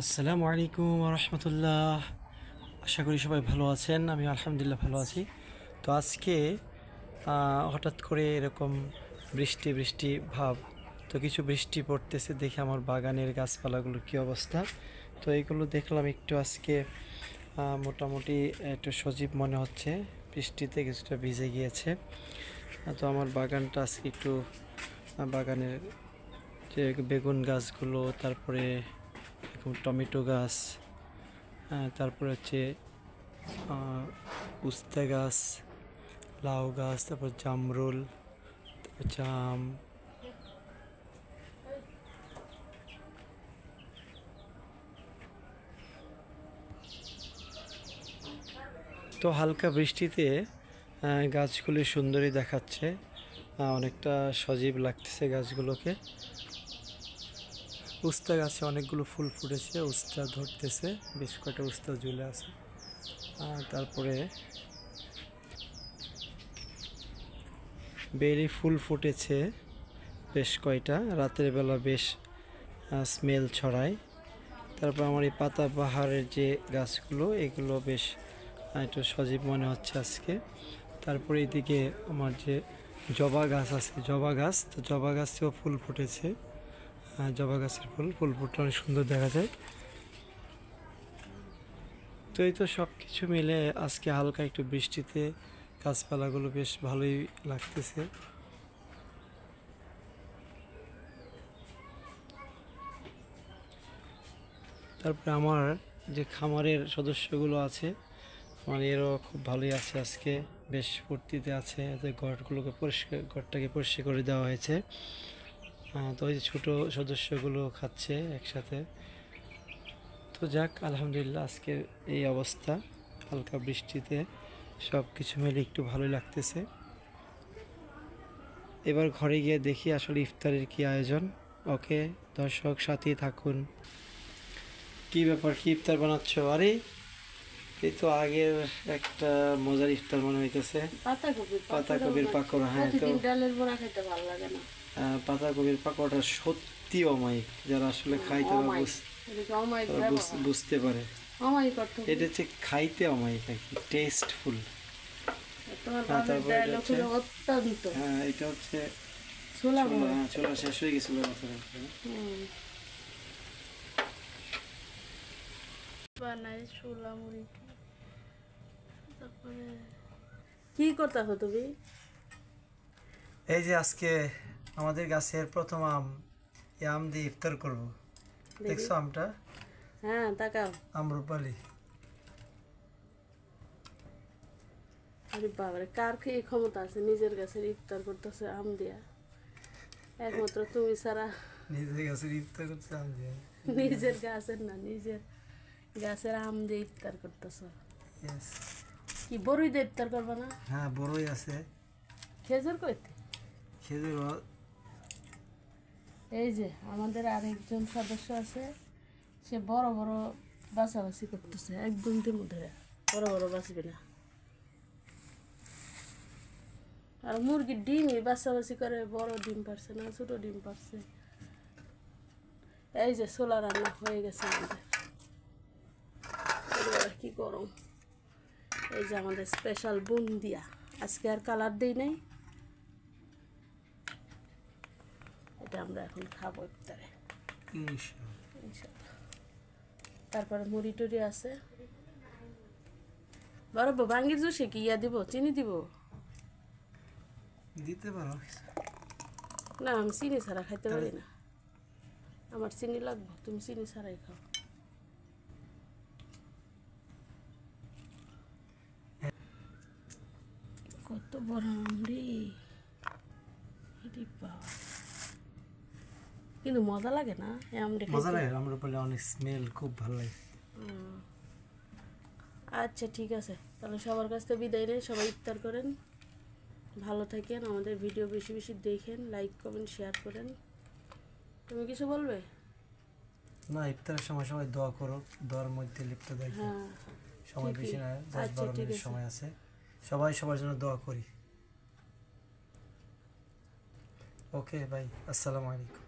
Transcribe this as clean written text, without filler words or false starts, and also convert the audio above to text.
আসসালামু আলাইকুম রহমতুল্লাহ। আশা করি সবাই ভালো আছেন। আমি আলহামদুলিল্লাহ ভালো আছি। তো আজকে হঠাৎ করে এরকম বৃষ্টি বৃষ্টি ভাব, তো কিছু বৃষ্টি পড়তেছে দেখে আমার বাগানের গাছপালাগুলোর কী অবস্থা। তো এইগুলো দেখলাম একটু আজকে মোটামুটি একটু সজীব মনে হচ্ছে, বৃষ্টিতে কিছুটা ভিজে গিয়েছে। তো আমার বাগানটা আজকে একটু বাগানের যে বেগুন গাছগুলো, তারপরে এরকম টমেটো গাছ, তারপরে হচ্ছে উস্তা গাছ, লাউ গাছ, তারপর জামরুল, তারপর জাম। তো হালকা বৃষ্টিতে গাছগুলি সুন্দরী দেখাচ্ছে, অনেকটা সজীব লাগতেছে গাছগুলোকে। উস্তা গাছে অনেকগুলো ফুল ফুটেছে, উস্তা ধরতেছে, বেশ কয়েকটা উস্তা ঝুলে আছে। তারপরে বেরি ফুল ফুটেছে বেশ কয়টা, রাতের বেলা বেশ স্মেল ছড়ায়। তারপর আমার এই পাতা বাহারের যে গাছগুলো, এগুলো বেশ একটু সজীব মনে হচ্ছে আজকে। তারপরে এদিকে আমার যে জবা গাছ আছে, জবা গাছ, তো জবা গাছেও ফুল ফুটেছে। জবা গাছের ফুল ফুটলে অনেক সুন্দর দেখা যায়। তো এই তো সব কিছু মিলে আজকে হালকা একটু বৃষ্টিতে গাছপালাগুলো বেশ ভালোই লাগতেছে। তারপরে আমার যে খামারের সদস্যগুলো আছে, মানে এরও খুব ভালোই আছে, আজকে বেশ ফুর্তিতে আছে। এতে ঘরটাকে পরিষ্কার করে দেওয়া হয়েছে। তো ওই যে ছোটো সদস্যগুলো খাচ্ছে একসাথে। তো যাক, আলহামদুলিল্লাহ আজকের এই অবস্থা, হালকা বৃষ্টিতে সব কিছু মিলে একটু ভালোই লাগতেছে। এবার ঘরে গিয়ে দেখি আসলে ইফতারের কি আয়োজন। ওকে দর্শক, সাথেই থাকুন। কি ব্যাপার, কি ইফতার বানাচ্ছ? আরে এই তো আগের একটা মজার ইফতার মনে হইতেছে, পাতাকপির পাকোড়া। হ্যাঁ, তো ডালের বড়া খেতে ভালো লাগে না। পাতাকপির পাকোড়াটা সত্যি অমায়িক, যারা আসলে খায় তারা বুঝতে পারে। এটা হচ্ছে খাইতে অমায়িক আর কি, টেস্টফুল। হ্যাঁ, এটা হচ্ছে ছোলা শেষ হয়ে গেছিল। কি করতেছো তুমি? এই যে আজকে আমাদের গাছের প্রথম আম, এই আম দিয়ে ইফতার করবো। দেখছো আমটা? হ্যাঁ, তাকাও। আমরুপালি। আরে বাবারে, কার কি এই ক্ষমতা আছে নিজের গাছের ইফতার করতেছে আম দিয়া? একমাত্র তুমি ছাড়া। নিজের গাছের ইফতার করছে আম দিয়ে? নিজের গাছের না, নিজের গাছের আম দিয়ে ইফতার করতেছ। কি বড়ই দিয়ে ইফতার করবে না? হ্যাঁ, বড়ই আছে। খেজুর কইতে? খেজুর। এই যে আমাদের আরেকজন সদস্য আছে, সে বড় বড় বাছাবাছি করতেছে, একদম দিন ধরে বড় বড় বাঁচবে না। আর মুরগির ডিমই বাছাবাছি করে, বড় ডিম পারছে না, ছোট ডিম পারছে। এই যে ছোলা রান্না হয়ে গেছে আমাদের, কি গরম। এই যে আমাদের স্পেশাল বুন্দিয়া, আজকে আর কালার দেই নাই, এটা আমরা এখন খাবো ইফতারে ইনশাআল্লাহ। তারপরে মুড়ি টুড়ি আছে। বরফ ভাঙ্গির জুসে কি ইয়া দিব, চিনি দিব? দিতে পারো। না, আমি চিনি ছাড়া খাইতে পারি না, আমার চিনি লাগবে, তুমি চিনি ছাড়াই খাও। কত বড় আমরি, কিন্তু মজা লাগে না? মজা লাগে, আমরা বলে অনেক স্মেল খুব ভালো লাগে। আচ্ছা ঠিক আছে, তাহলে সবার কাছ থেকে বিদায় নেই। সবাই ইফতার করেন, ভালো থাকেন, আমাদের ভিডিও বেশি বেশি দেখেন, লাইক কমেন্ট শেয়ার করেন। তুমি কিছু বলবে? না, ইফতারের সময় সবাই দোয়া করো, দোয়ার মধ্যে লিপ্ত থাকি। সময় বেশি না, 10-12 মিনিট সময় আছে, সবাই সবার জন্য দোয়া করি। ওকে ভাই, আসসালামু আলাইকুম।